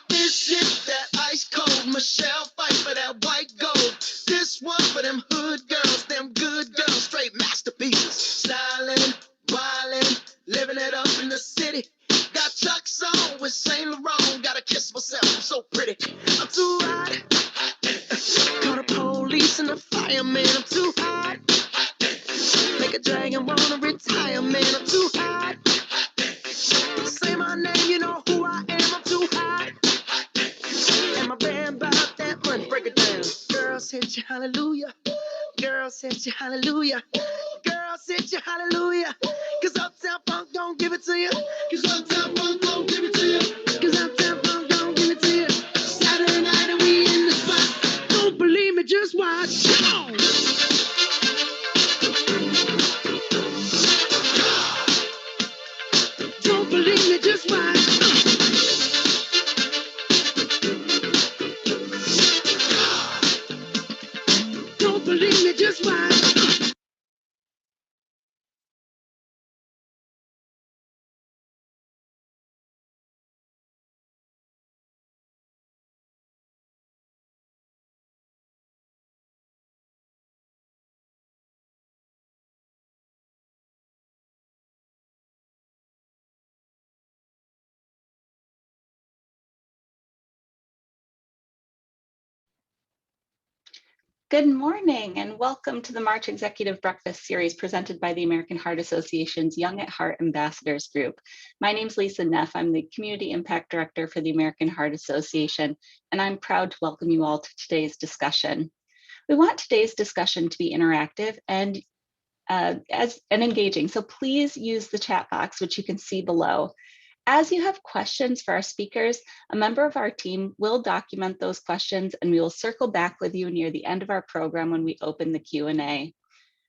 This is that ice cold Michelle fight for that white gold. This one for them hood girls, them good girls, straight masterpieces. Stylin', wildin', living it up in the city. Got Chuck's on with Saint Laurent. Gotta kiss myself, I'm so pretty. I'm too hot. Call the police and the fireman. I'm too hot. Make a dragon wanna retire, man. I'm too hot. Say my name, you know who I am. I'm too hot. And my band about that money. Break it down. Girls hit you, hallelujah. Girls hit you, hallelujah. Girls hit you, hallelujah. Cause Uptown Funk don't give it to you. Cause Uptown Funk don't give it to you. Cause Uptown Funk don't give it to you. Saturday night and we in the spot. Don't believe me, just watch. Come on. Don't believe me, just watch. Don't believe me, just watch. Good morning and welcome to the March Executive Breakfast Series presented by the American Heart Association's Young at Heart Ambassadors Group. My name is Lisa Neff. I'm the Community Impact Director for the American Heart Association, and I'm proud to welcome you all to today's discussion. We want today's discussion to be interactive and engaging, so please use the chat box, which you can see below. As you have questions for our speakers, a member of our team will document those questions and we will circle back with you near the end of our program when we open the Q&A.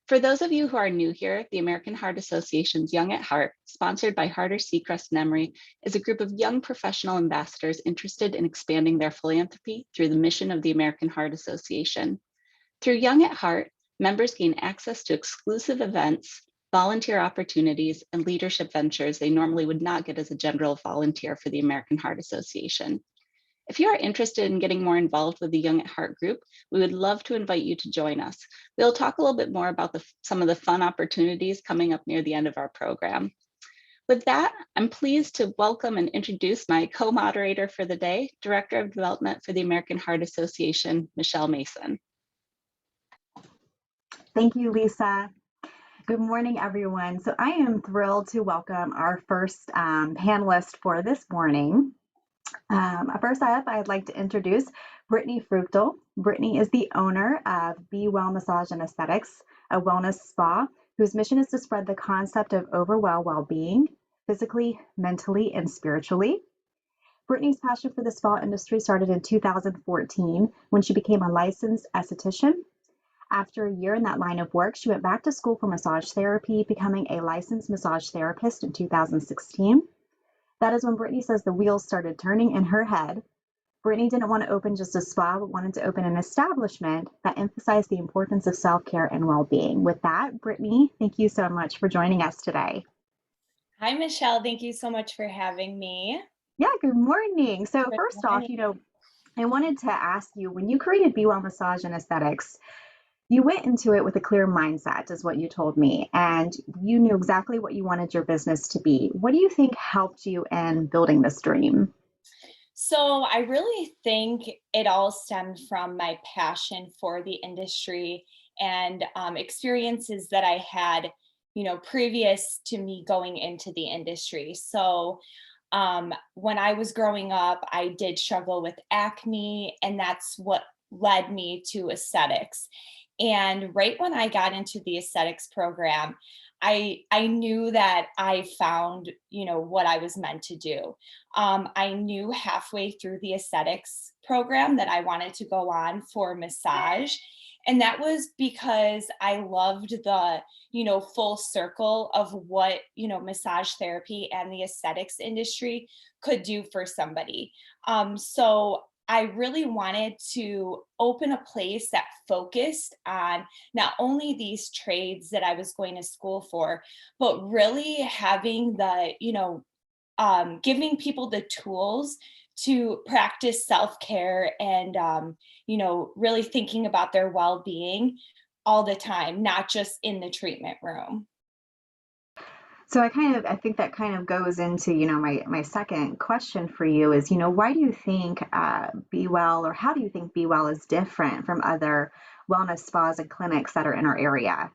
For those of you who are new here, the American Heart Association's Young at Heart, sponsored by Harder, Seacrest, and Emory, is a group of young professional ambassadors interested in expanding their philanthropy through the mission of the American Heart Association. Through Young at Heart, members gain access to exclusive events, volunteer opportunities, and leadership ventures they normally would not get as a general volunteer for the American Heart Association. If you are interested in getting more involved with the Young at Heart group, we would love to invite you to join us. We'll talk a little bit more about some of the fun opportunities coming up near the end of our program. With that, I'm pleased to welcome and introduce my co-moderator for the day, Director of Development for the American Heart Association, Michelle Mason. Thank you, Lisa. Good morning, everyone. So I am thrilled to welcome our first panelist for this morning. First up, I'd like to introduce Brittany Fruchtel. Brittany is the owner of Be Well Massage and Aesthetics, a wellness spa whose mission is to spread the concept of overall well-being, physically, mentally, and spiritually. Brittany's passion for the spa industry started in 2014 when she became a licensed esthetician. After a year in that line of work, she went back to school for massage therapy, becoming a licensed massage therapist in 2016. That is when Brittany says the wheels started turning in her head. Brittany didn't want to open just a spa, but wanted to open an establishment that emphasized the importance of self-care and well-being. With that, Brittany, thank you so much for joining us today. Hi, Michelle. Thank you so much for having me. Yeah, good morning. So Good first morning. off, I wanted to ask you, when you created Be Well Massage and Aesthetics, you went into it with a clear mindset, is what you told me, and you knew exactly what you wanted your business to be. What do you think helped you in building this dream? So I really think it all stemmed from my passion for the industry and experiences that I had, previous to me going into the industry. So when I was growing up, I did struggle with acne, and that's what led me to aesthetics. And right when I got into the aesthetics program, I knew that I found, what I was meant to do. I knew halfway through the aesthetics program that I wanted to go on for massage. And that was because I loved the, full circle of what, massage therapy and the aesthetics industry could do for somebody. So I really wanted to open a place that focused on not only these trades that I was going to school for, but really having the, giving people the tools to practice self-care and, really thinking about their well-being all the time, not just in the treatment room. So I think that kind of goes into, my second question for you is, why do you think Be Well, or how do you think Be Well is different from other wellness spas and clinics that are in our area?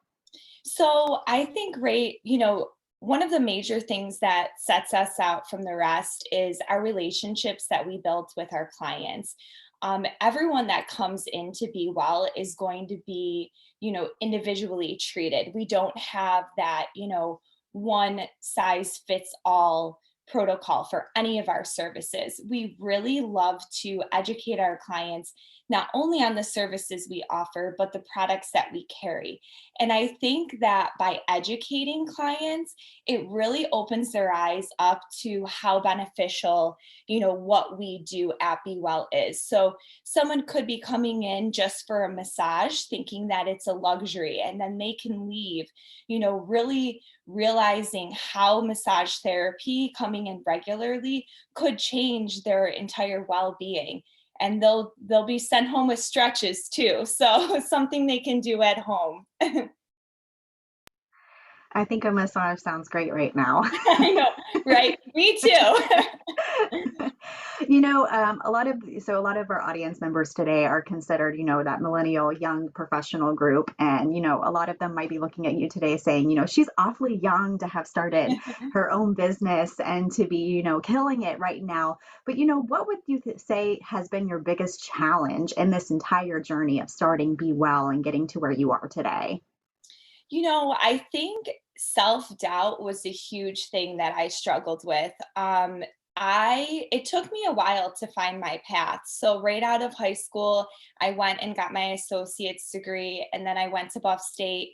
So I think, right, one of the major things that sets us out from the rest is our relationships that we build with our clients. Everyone that comes in to Be Well is going to be, individually treated. We don't have that, one size fits all protocol for any of our services. We really love to educate our clients not only on the services we offer, but the products that we carry. And I think that by educating clients, it really opens their eyes up to how beneficial, what we do at Be Well is. So someone could be coming in just for a massage, thinking that it's a luxury, and then they can leave, really realizing how massage therapy coming in regularly could change their entire well-being, and they'll be sent home with stretches too, so something they can do at home. I think a massage sounds great right now. I know, right? Me too. A lot of our audience members today are considered, that millennial young professional group. And, a lot of them might be looking at you today saying, she's awfully young to have started her own business and to be, killing it right now. But, what would you say has been your biggest challenge in this entire journey of starting Be Well and getting to where you are today? I think self-doubt was a huge thing that I struggled with. It took me a while to find my path. So right out of high school, I went and got my associate's degree, and then I went to Buff State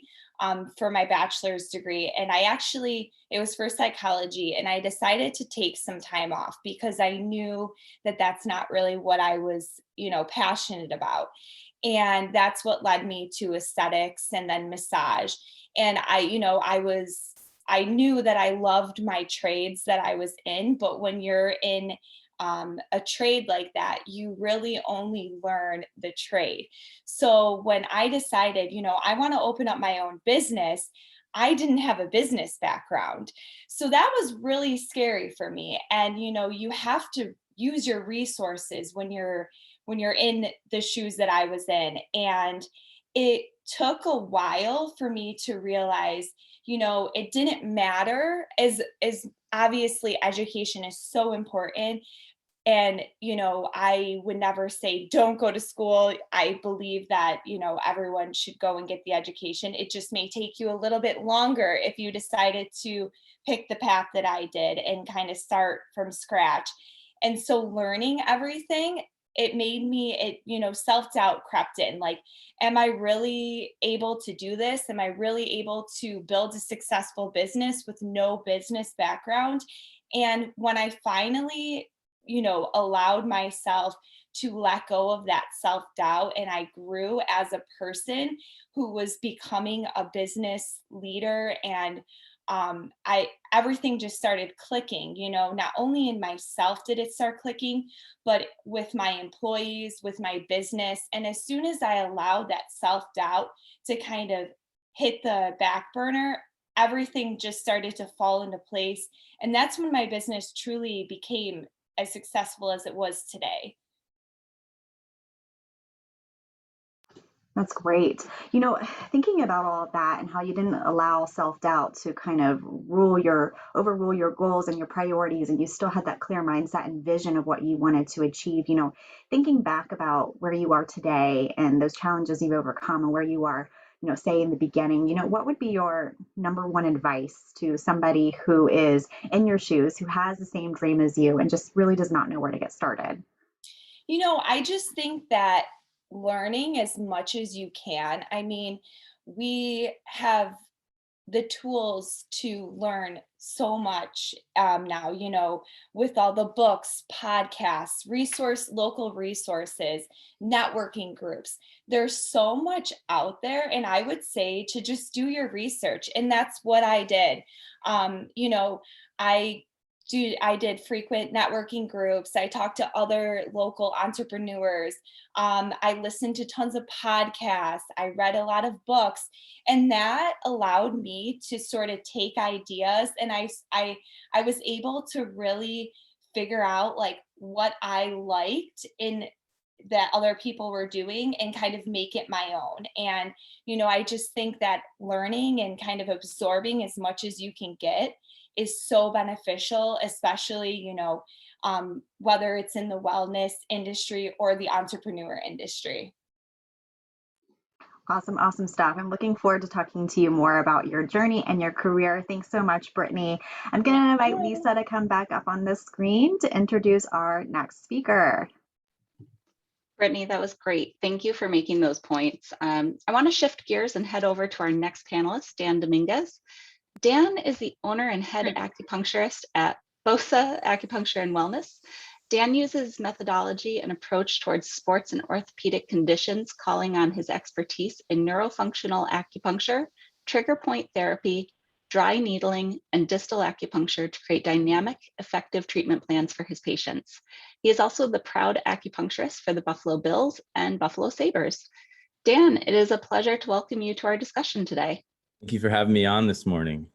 for my bachelor's degree. And it was for psychology, and I decided to take some time off because I knew that that's not really what I was, passionate about. And that's what led me to aesthetics and then massage. And I knew that I loved my trades that I was in, but when you're in a trade like that, you really only learn the trade. So when I decided, I want to open up my own business, I didn't have a business background. So that was really scary for me. And, you have to use your resources when you're in the shoes that I was in. And it took a while for me to realize, it didn't matter, as obviously education is so important. And, I would never say don't go to school. I believe that, everyone should go and get the education. It just may take you a little bit longer if you decided to pick the path that I did and kind of start from scratch. And so learning everything, it made me, self-doubt crept in. Like, am I really able to do this? Am I really able to build a successful business with no business background? And when I finally, allowed myself to let go of that self doubt, and I grew as a person who was becoming a business leader, and I everything just started clicking. Not only in myself did it start clicking, but with my employees, with my business. And as soon as I allowed that self doubt to kind of hit the back burner, everything just started to fall into place. And that's when my business truly became as successful as it was today. That's great. Thinking about all of that and how you didn't allow self-doubt to kind of overrule your goals and your priorities, and you still had that clear mindset and vision of what you wanted to achieve, thinking back about where you are today and those challenges you've overcome and where you are say in the beginning, what would be your number one advice to somebody who is in your shoes, who has the same dream as you and just really does not know where to get started? I just think that learning as much as you can. I mean, we have the tools to learn so much now, with all the books, podcasts, local resources, networking groups. There's so much out there. And I would say to just do your research. And that's what I did. I I did frequent networking groups. I talked to other local entrepreneurs. I listened to tons of podcasts. I read a lot of books, and that allowed me to sort of take ideas, and I was able to really figure out like what I liked in that other people were doing and kind of make it my own. And I just think that learning and kind of absorbing as much as you can get is so beneficial, especially whether it's in the wellness industry or the entrepreneur industry. Awesome, awesome stuff. I'm looking forward to talking to you more about your journey and your career. Thanks so much, Brittany. I'm going to invite Lisa to come back up on the screen to introduce our next speaker. Brittany, that was great. Thank you for making those points. I want to shift gears and head over to our next panelist, Dan Dominguez. Dan is the owner and head acupuncturist at Bosa Acupuncture and Wellness. Dan uses methodology and approach towards sports and orthopedic conditions, calling on his expertise in neurofunctional acupuncture, trigger point therapy, dry needling, and distal acupuncture to create dynamic, effective treatment plans for his patients. He is also the proud acupuncturist for the Buffalo Bills and Buffalo Sabres. Dan, it is a pleasure to welcome you to our discussion today. Thank you for having me on this morning.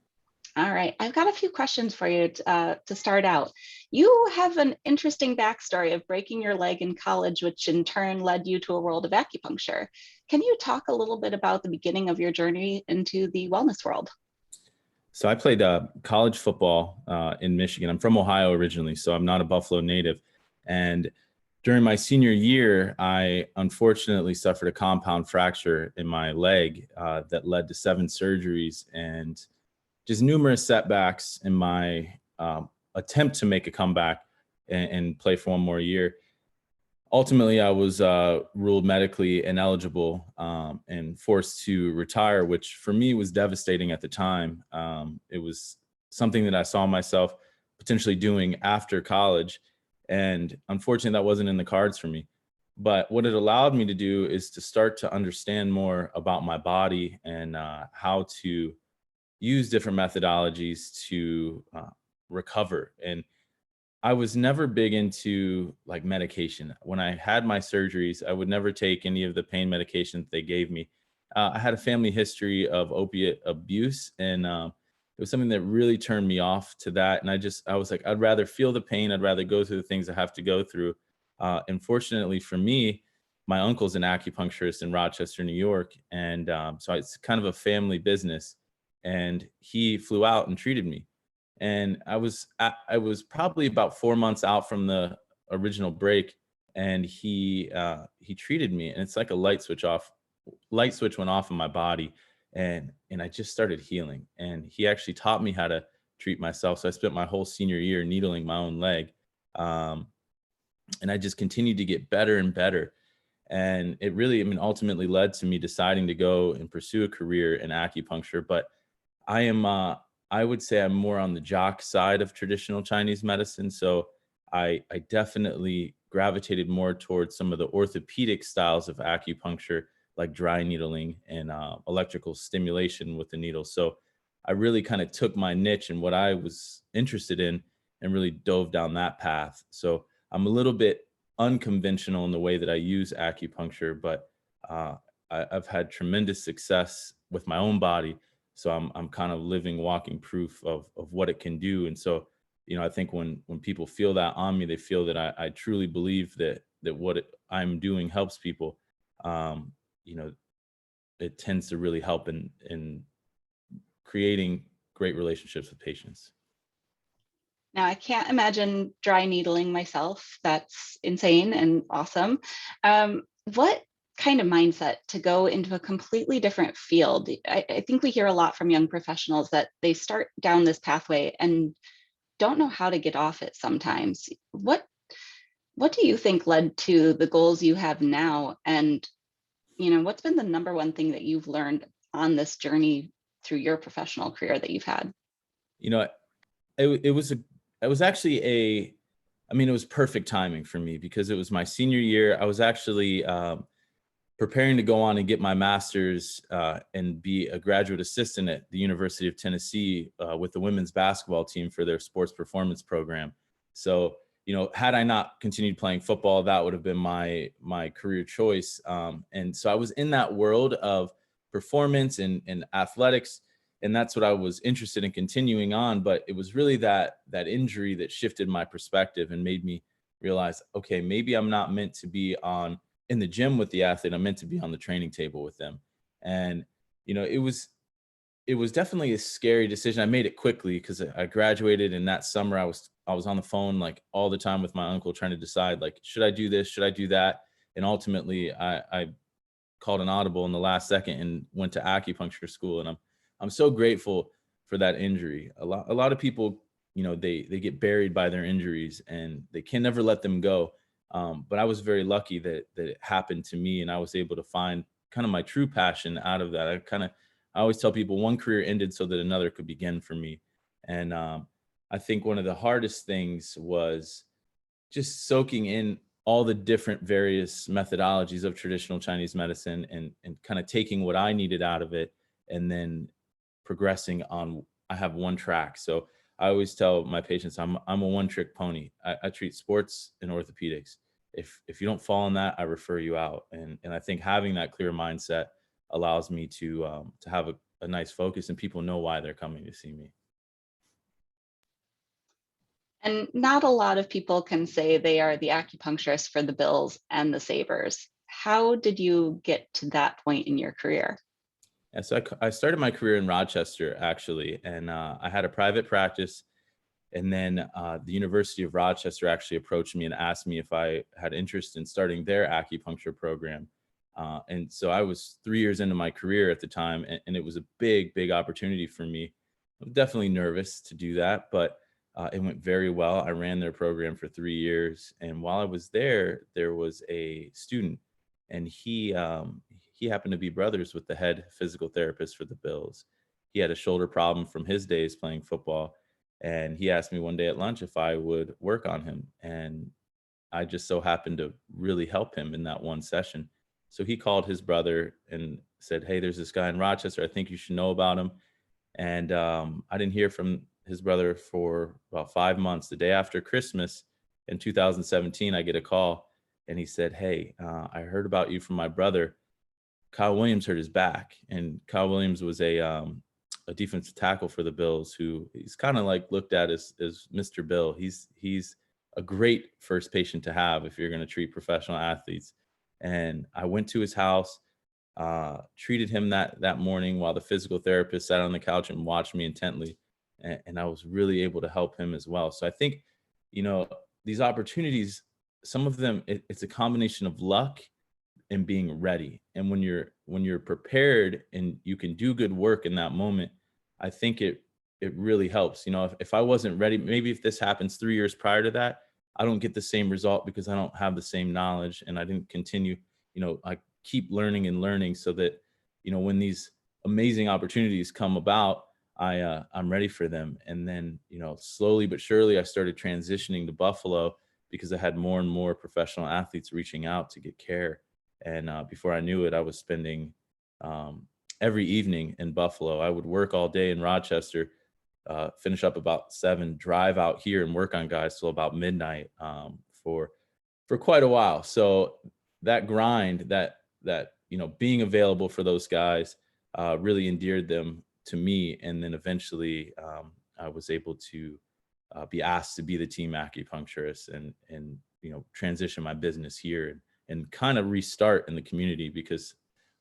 All right, I've got a few questions for you to start out. You have an interesting backstory of breaking your leg in college, which in turn led you to a world of acupuncture. Can you talk a little bit about the beginning of your journey into the wellness world? So I played college football in Michigan. I'm from Ohio originally, so I'm not a Buffalo native. And during my senior year, I unfortunately suffered a compound fracture in my leg that led to 7 surgeries and just numerous setbacks in my attempt to make a comeback and play for one more year. Ultimately, I was ruled medically ineligible and forced to retire, which for me was devastating at the time. It was something that I saw myself potentially doing after college. And unfortunately, that wasn't in the cards for me. But what it allowed me to do is to start to understand more about my body and how to use different methodologies to recover. And I was never big into like medication. When I had my surgeries, I would never take any of the pain medication that they gave me. I had a family history of opiate abuse, and it was something that really turned me off to that. And I was like, I'd rather feel the pain. I'd rather go through the things I have to go through. And fortunately for me, my uncle's an acupuncturist in Rochester, New York. And so it's kind of a family business. And he flew out and treated me. And I was probably about 4 months out from the original break, and he treated me, and it's like a light switch went off in my body, and I just started healing. And he actually taught me how to treat myself. So I spent my whole senior year needling my own leg, and I just continued to get better and better. And it really, ultimately led to me deciding to go and pursue a career in acupuncture. But I would say I'm more on the jock side of traditional Chinese medicine. So I definitely gravitated more towards some of the orthopedic styles of acupuncture, like dry needling and electrical stimulation with the needle. So I really kind of took my niche and what I was interested in and really dove down that path. So I'm a little bit unconventional in the way that I use acupuncture, but I've had tremendous success with my own body. So I'm kind of living, walking proof of what it can do. And so, I think when people feel that on me, they feel that I truly believe that what I'm doing helps people. It tends to really help in creating great relationships with patients. Now, I can't imagine dry needling myself. That's insane and awesome. What kind of mindset to go into a completely different field? I think we hear a lot from young professionals that they start down this pathway and don't know how to get off it sometimes. What do you think led to the goals you have now? And, what's been the number one thing that you've learned on this journey through your professional career that you've had? You know, it was actually it was perfect timing for me because it was my senior year. I was actually preparing to go on and get my master's and be a graduate assistant at the University of Tennessee with the women's basketball team for their sports performance program. So, had I not continued playing football, that would have been my career choice. And so I was in that world of performance and athletics, and that's what I was interested in continuing on. But it was really that injury that shifted my perspective and made me realize, okay, maybe I'm not meant to be in the gym with the athlete. I'm meant to be on the training table with them. And, it was definitely a scary decision. I made it quickly because I graduated, and that summer I was on the phone like all the time with my uncle trying to decide, like, should I do this? Should I do that? And ultimately I called an audible in the last second and went to acupuncture school. And I'm so grateful for that injury. A lot of people, they get buried by their injuries and they can never let them go. But I was very lucky that it happened to me, and I was able to find kind of my true passion out of that. I always tell people one career ended so that another could begin for me. And I think one of the hardest things was just soaking in all the different various methodologies of traditional Chinese medicine and kind of taking what I needed out of it and then progressing on. I have one track. So I always tell my patients, I'm a one-trick pony. I treat sports and orthopedics. If you don't fall in that, I refer you out. And I think having that clear mindset allows me to have a nice focus, and people know why they're coming to see me. And not a lot of people can say they are the acupuncturist for the Bills and the Sabres. How did you get to that point in your career? And so I started my career in Rochester, actually, and I had a private practice. And then the University of Rochester actually approached me and asked me if I had interest in starting their acupuncture program. And so I was 3 years into my career at the time, and it was a big, big opportunity for me. I'm definitely nervous to do that, but it went very well. I ran their program for 3 years. And while I was there was a student, and he happened to be brothers with the head physical therapist for the Bills. He had a shoulder problem from his days playing football. And he asked me one day at lunch if I would work on him. And I just so happened to really help him in that one session. So he called his brother and said, "Hey, there's this guy in Rochester. I think you should know about him." And I didn't hear from his brother for about 5 months. The day after Christmas in 2017, I get a call, and he said, "Hey, I heard about you from my brother. Kyle Williams hurt his back." And Kyle Williams was a defensive tackle for the Bills, who he's kind of like looked at as Mr. Bill. He's a great first patient to have if you're going to treat professional athletes. And I went to his house, treated him that morning while the physical therapist sat on the couch and watched me intently. And I was really able to help him as well. So I think, these opportunities, some of them, it's a combination of luck and being ready. And when you're prepared and you can do good work in that moment, I think it really helps. If I wasn't ready, maybe if this happens 3 years prior to that, I don't get the same result because I don't have the same knowledge and I didn't continue. I keep learning and learning so that, when these amazing opportunities come about, I'm ready for them. And then, slowly but surely I started transitioning to Buffalo because I had more and more professional athletes reaching out to get care. And before I knew it, I was spending every evening in Buffalo. I would work all day in Rochester, finish up about 7, drive out here and work on guys till about midnight for quite a while. So that grind, that being available for those guys really endeared them to me. And then eventually I was able to be asked to be the team acupuncturist and transition my business here and kind of restart in the community, because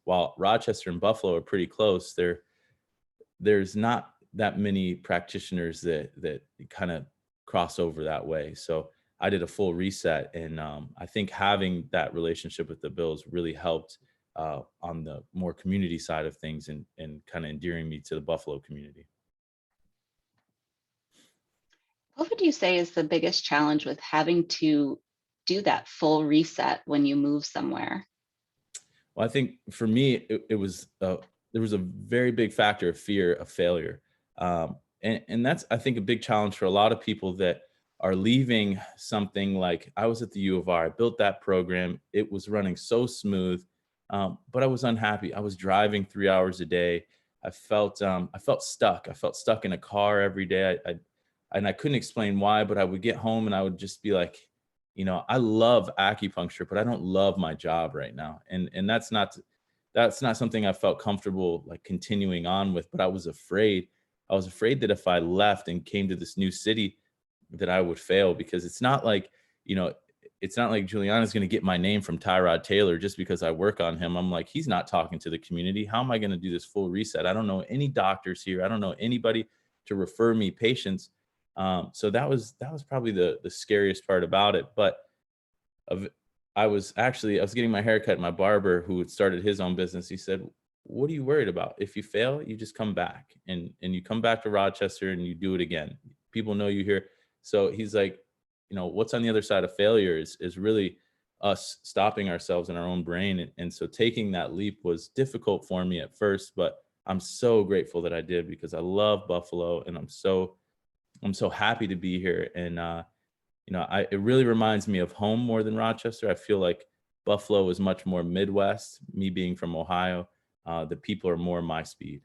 while Rochester and Buffalo are pretty close, there's not that many practitioners that kind of cross over that way. So I did a full reset. And I think having that relationship with the Bills really helped on the more community side of things and kind of endearing me to the Buffalo community. What would you say is the biggest challenge with having to do that full reset when you move somewhere? Well, I think for me, it was there was a very big factor of fear of failure, and that's, I think, a big challenge for a lot of people that are leaving something. Like, I was at the U of R, I built that program, it was running so smooth, but I was unhappy. I was driving 3 hours a day. I felt stuck. I felt stuck in a car every day. And I couldn't explain why, but I would get home and I would just be like, I love acupuncture, but I don't love my job right now. And that's not something I felt comfortable like continuing on with. But I was afraid. I was afraid that if I left and came to this new city, that I would fail, because it's not like, it's not like Juliana's going to get my name from Tyrod Taylor just because I work on him. I'm like, he's not talking to the community. How am I going to do this full reset? I don't know any doctors here. I don't know anybody to refer me patients. So that was probably the scariest part about it. But I was getting my hair cut, and my barber, who had started his own business, he said, "What are you worried about? If you fail, you just come back and you come back to Rochester and you do it again. People know you here." So he's like, what's on the other side of failure is really us stopping ourselves in our own brain. And so taking that leap was difficult for me at first, but I'm so grateful that I did, because I love Buffalo and I'm so happy to be here. And, it really reminds me of home more than Rochester. I feel like Buffalo is much more Midwest, me being from Ohio. The people are more my speed.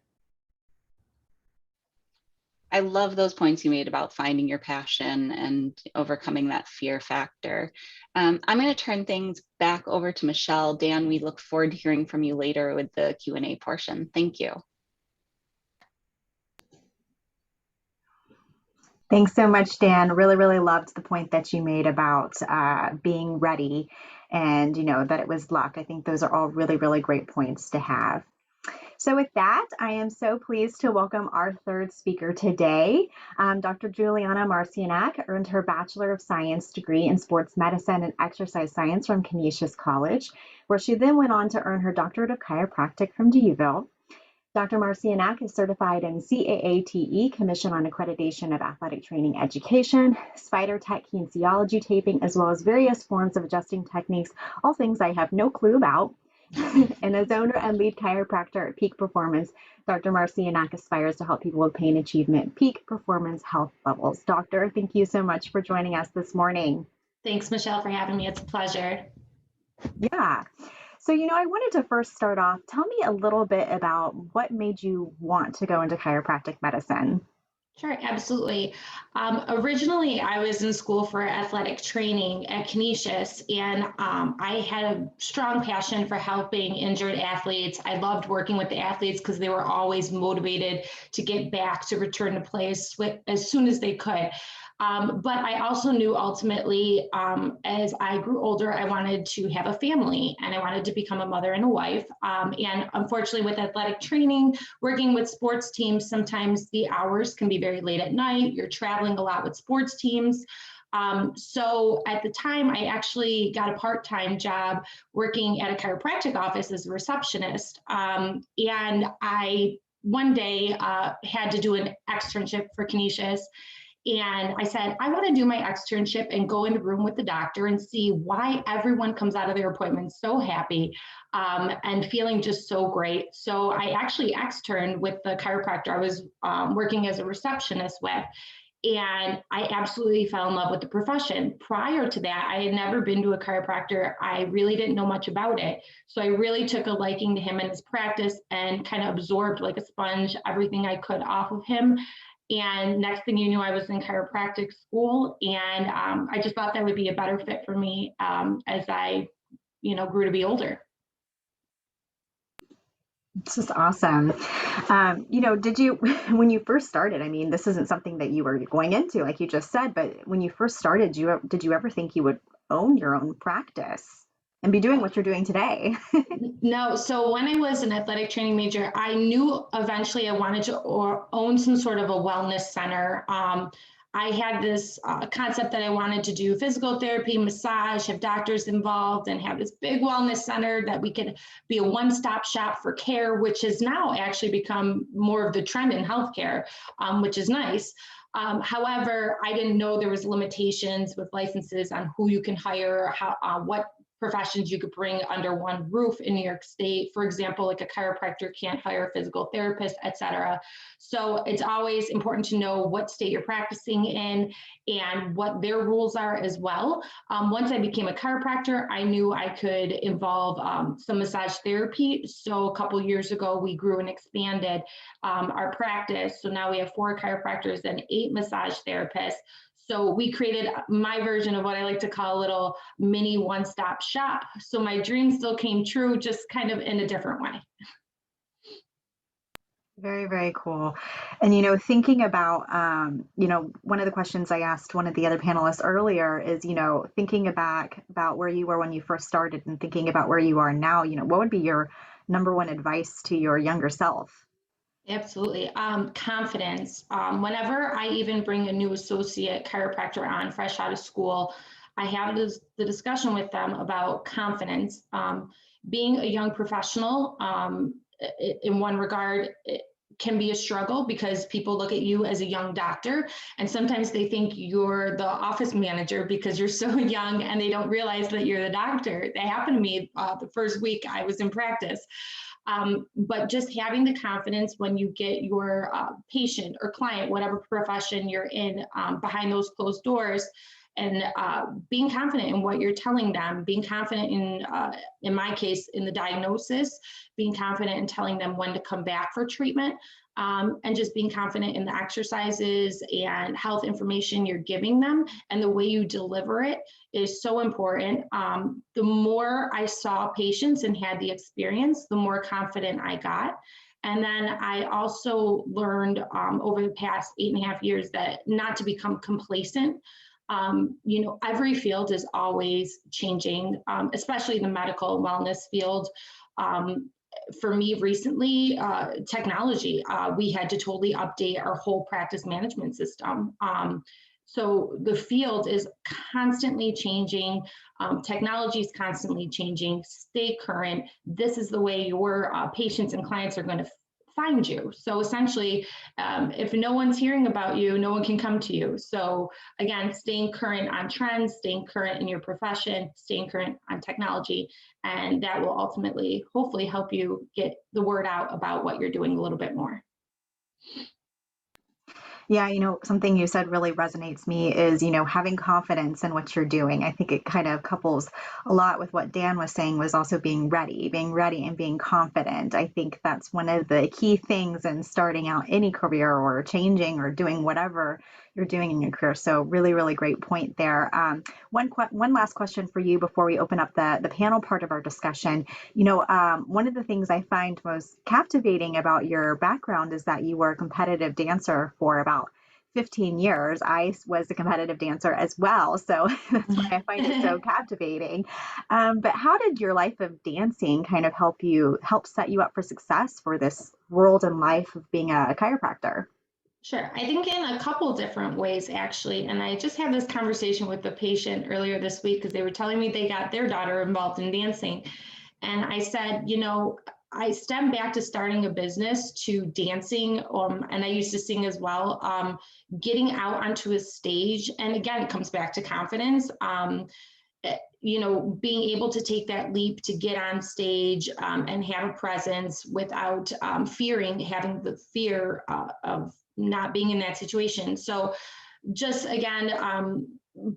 I love those points you made about finding your passion and overcoming that fear factor. I'm going to turn things back over to Michelle. Dan, we look forward to hearing from you later with the Q&A portion. Thank you. Thanks so much, Dan. Really, really loved the point that you made about being ready and, that it was luck. I think those are all really, really great points to have. So with that, I am so pleased to welcome our third speaker today. Dr. Juliana Marcianak earned her Bachelor of Science degree in Sports Medicine and Exercise Science from Canisius College, where she then went on to earn her Doctorate of Chiropractic from DUville. Dr. Marcianak is certified in CAATE, Commission on Accreditation of Athletic Training Education, Spider Tech kinesiology taping, as well as various forms of adjusting techniques, all things I have no clue about. And as owner and lead chiropractor at Peak Performance, Dr. Marcianak aspires to help people with pain achievement, peak performance health levels. Doctor, thank you so much for joining us this morning. Thanks, Michelle, for having me. It's a pleasure. Yeah. So, I wanted to first start off, tell me a little bit about what made you want to go into chiropractic medicine. Sure, absolutely. Originally, I was in school for athletic training at Canisius, and I had a strong passion for helping injured athletes. I loved working with the athletes because they were always motivated to get back, to return to play as soon as they could. But I also knew ultimately, as I grew older, I wanted to have a family and I wanted to become a mother and a wife. And unfortunately, with athletic training, working with sports teams, sometimes the hours can be very late at night. You're traveling a lot with sports teams. So at the time, I actually got a part-time job working at a chiropractic office as a receptionist. And I one day had to do an externship for Canisius. And I said, I want to do my externship and go in the room with the doctor and see why everyone comes out of their appointment so happy and feeling just so great. So I actually externed with the chiropractor I was working as a receptionist with. And I absolutely fell in love with the profession. Prior to that, I had never been to a chiropractor. I really didn't know much about it. So I really took a liking to him and his practice and kind of absorbed like a sponge everything I could off of him. And next thing you knew, I was in chiropractic school, and I just thought that would be a better fit for me as I, grew to be older. This is awesome. Did you, when you first started, I mean, this isn't something that you were going into, like you just said, but when you first started, did you ever think you would own your own practice and be doing what you're doing today? No. So when I was an athletic training major, I knew eventually I wanted to own some sort of a wellness center. I had this concept that I wanted to do physical therapy, massage, have doctors involved, and have this big wellness center that we could be a one-stop shop for care, which has now actually become more of the trend in healthcare, which is nice. However, I didn't know there was limitations with licenses on who you can hire, how, what professions you could bring under one roof in New York State. For example, like a chiropractor can't hire a physical therapist, et cetera. So it's always important to know what state you're practicing in and what their rules are as well. Once I became a chiropractor, I knew I could involve some massage therapy. So a couple years ago, we grew and expanded our practice. So now we have 4 chiropractors and 8 massage therapists. So we created my version of what I like to call a little mini one-stop shop. So my dream still came true, just kind of in a different way. Very, very cool. And, you know, thinking about, you know, one of the questions I asked one of the other panelists earlier is, you know, thinking back about where you were when you first started and thinking about where you are now, you know, what would be your number one advice to your younger self? Absolutely. Confidence. Whenever I even bring a new associate chiropractor on fresh out of school, I have the discussion with them about confidence. Being a young professional, in one regard, it can be a struggle because people look at you as a young doctor, and sometimes they think you're the office manager because you're so young, and they don't realize that you're the doctor. That happened to me the first week I was in practice. But just having the confidence when you get your patient or client, whatever profession you're in, behind those closed doors, and being confident in what you're telling them, being confident in my case, in the diagnosis, being confident in telling them when to come back for treatment, and just being confident in the exercises and health information you're giving them, and the way you deliver it is so important. The more I saw patients and had the experience, the more confident I got. And then I also learned over the past 8.5 years that not to become complacent. You know, every field is always changing, especially the medical wellness field. For me recently, technology, we had to totally update our whole practice management system. So the field is constantly changing. Technology is constantly changing. Stay current. This is the way your patients and clients are going to find you. So essentially, if no one's hearing about you, no one can come to you. So again, staying current on trends, staying current in your profession, staying current on technology, and that will ultimately, hopefully, help you get the word out about what you're doing a little bit more. Yeah, you know, something you said really resonates me is, you know, having confidence in what you're doing. I think it kind of couples a lot with what Dan was saying, was also being ready and being confident. I think that's one of the key things in starting out any career or changing or doing whatever you're doing in your career. So really, really great point there. One last question for you before we open up the panel part of our discussion. You know, one of the things I find most captivating about your background is that you were a competitive dancer for about 15 years. I was a competitive dancer as well. So that's why I find it so captivating. But how did your life of dancing kind of help set you up for success for this world and life of being a chiropractor? Sure. I think in a couple different ways, actually. And I just had this conversation with the patient earlier this week because they were telling me they got their daughter involved in dancing. And I said, you know, I stem back to starting a business to dancing, and I used to sing as well, getting out onto a stage. And again, it comes back to confidence. You know, being able to take that leap to get on stage and have a presence without having the fear of not being in that situation. So just again,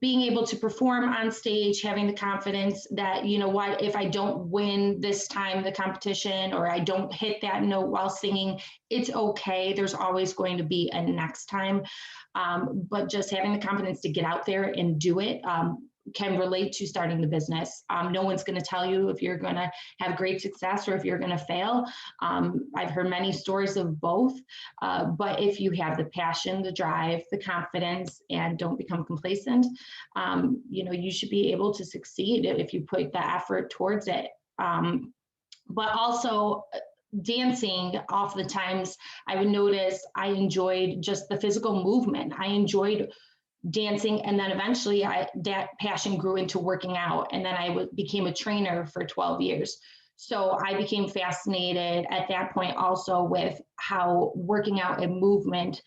being able to perform on stage, having the confidence that, you know what, if I don't win this time the competition, or I don't hit that note while singing, it's okay. There's always going to be a next time. But just having the confidence to get out there and do it can relate to starting the business. No one's going to tell you if you're going to have great success or if you're going to fail. I've heard many stories of both, but if you have the passion, the drive, the confidence, and don't become complacent, you know, you should be able to succeed if you put the effort towards it. But also dancing, oftentimes I would notice I enjoyed just the physical movement. I enjoyed dancing, and then eventually that passion grew into working out, and then I became a trainer for 12 years. So I became fascinated at that point also with how working out and movement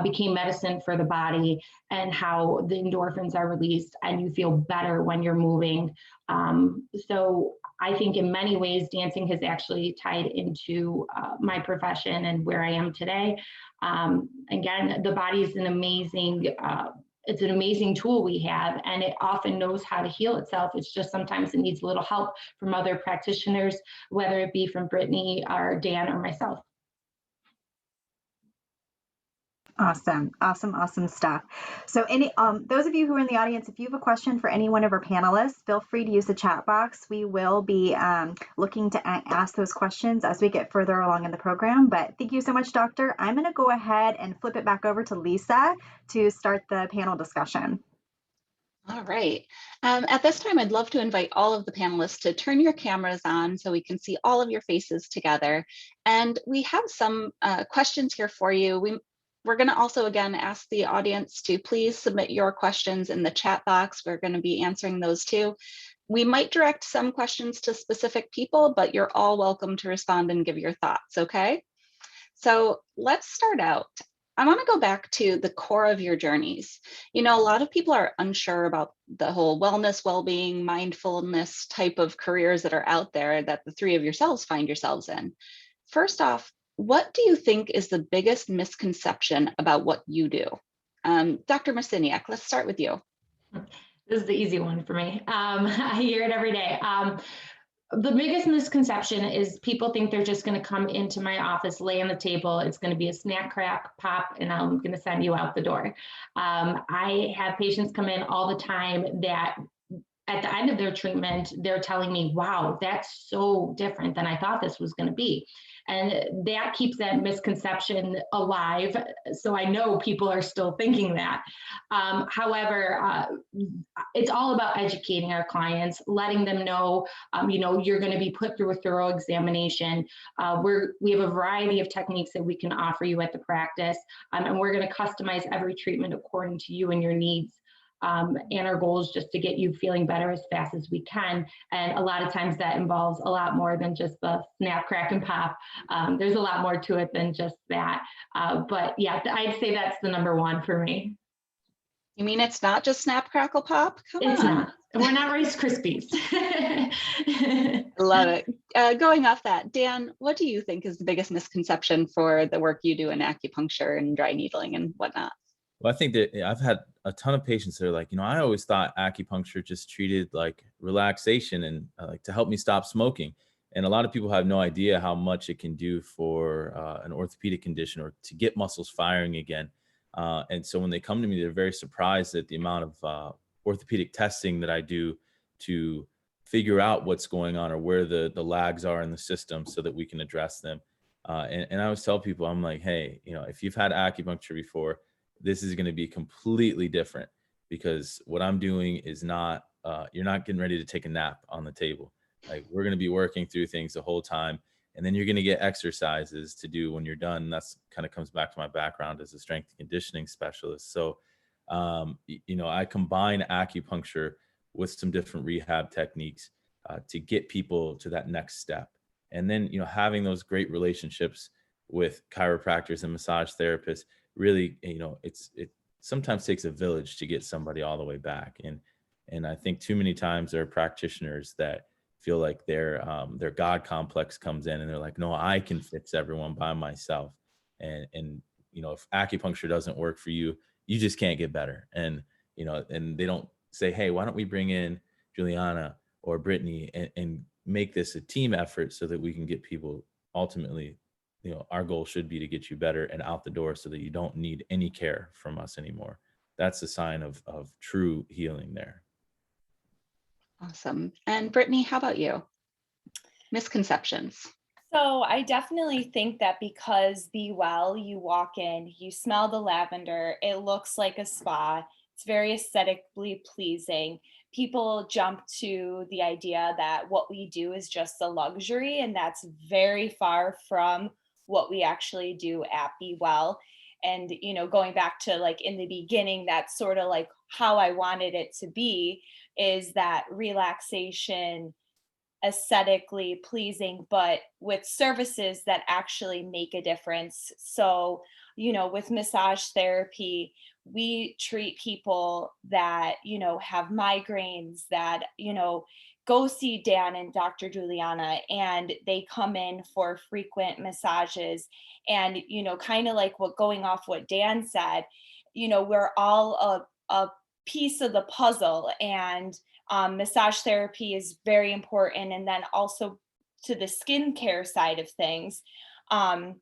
became medicine for the body, and how the endorphins are released and you feel better when you're moving. So I think in many ways, dancing has actually tied into my profession and where I am today. Again, the body is it's an amazing tool we have, and it often knows how to heal itself. It's just sometimes it needs a little help from other practitioners, whether it be from Brittany or Dan or myself. Awesome stuff. So those of you who are in the audience, if you have a question for any one of our panelists, feel free to use the chat box. We will be looking to ask those questions as we get further along in the program. But thank you so much, Doctor. I'm going to go ahead and flip it back over to Lisa to start the panel discussion. All right. At this time, I'd love to invite all of the panelists to turn your cameras on so we can see all of your faces together. And we have some questions here for you. We're going to also, again, ask the audience to please submit your questions in the chat box. We're going to be answering those too. We might direct some questions to specific people, but you're all welcome to respond and give your thoughts, okay? So let's start out. I want to go back to the core of your journeys. You know, a lot of people are unsure about the whole wellness, well-being, mindfulness type of careers that are out there that the three of yourselves find yourselves in. First off, what do you think is the biggest misconception about what you do? Dr. Masiniak, let's start with you. This is the easy one for me. I hear it every day. The biggest misconception is people think they're just going to come into my office, lay on the table. It's going to be a snack, crack, pop, and I'm going to send you out the door. I have patients come in all the time that at the end of their treatment, they're telling me, wow, that's so different than I thought this was going to be. And that keeps that misconception alive. So I know people are still thinking that. However, it's all about educating our clients, letting them know, you're going to be put through a thorough examination. We have a variety of techniques that we can offer you at the practice, and we're going to customize every treatment according to you and your needs. And our goal is just to get you feeling better as fast as we can. And a lot of times that involves a lot more than just the snap, crack, and pop. There's a lot more to it than just that. But yeah, I'd say that's the number one for me. You mean it's not just snap, crackle, pop? Come on. It's not. We're not Rice Krispies. Love it. Going off that, Dan, what do you think is the biggest misconception for the work you do in acupuncture and dry needling and whatnot? Well, I think that I've had a ton of patients that are like, I always thought acupuncture just treated like relaxation and like to help me stop smoking. And a lot of people have no idea how much it can do for an orthopedic condition or to get muscles firing again. And so when they come to me, they're very surprised at the amount of orthopedic testing that I do to figure out what's going on or where the lags are in the system so that we can address them. And I always tell people, I'm like, hey, if you've had acupuncture before, this is going to be completely different because what I'm doing is not, you're not getting ready to take a nap on the table. Like we're going to be working through things the whole time. And then you're going to get exercises to do when you're done. And that's kind of comes back to my background as a strength and conditioning specialist. So, I combine acupuncture with some different rehab techniques to get people to that next step. And then, having those great relationships with chiropractors and massage therapists, really, it sometimes takes a village to get somebody all the way back. And I think too many times there are practitioners that feel like their God complex comes in and they're like, no, I can fix everyone by myself. And if acupuncture doesn't work for you, you just can't get better. And, and they don't say, hey, why don't we bring in Juliana or Brittany and make this a team effort so that we can get people ultimately, our goal should be to get you better and out the door so that you don't need any care from us anymore. That's a sign of true healing there. Awesome. And Brittany, how about you? Misconceptions. So I definitely think that because Be Well, you walk in, you smell the lavender, it looks like a spa, it's very aesthetically pleasing, people jump to the idea that what we do is just a luxury, and that's very far from what we actually do at Be Well. And, you know, going back to like in the beginning, that's sort of like how I wanted it to be, is that relaxation, aesthetically pleasing, but with services that actually make a difference. So, you know, with massage therapy, we treat people that, you know, have migraines, that, you know, go see Dan and Dr. Juliana, and they come in for frequent massages. And, you know, kind of like what going off what Dan said, you know, we're all a piece of the puzzle. And massage therapy is very important. And then also to the skincare side of things, um,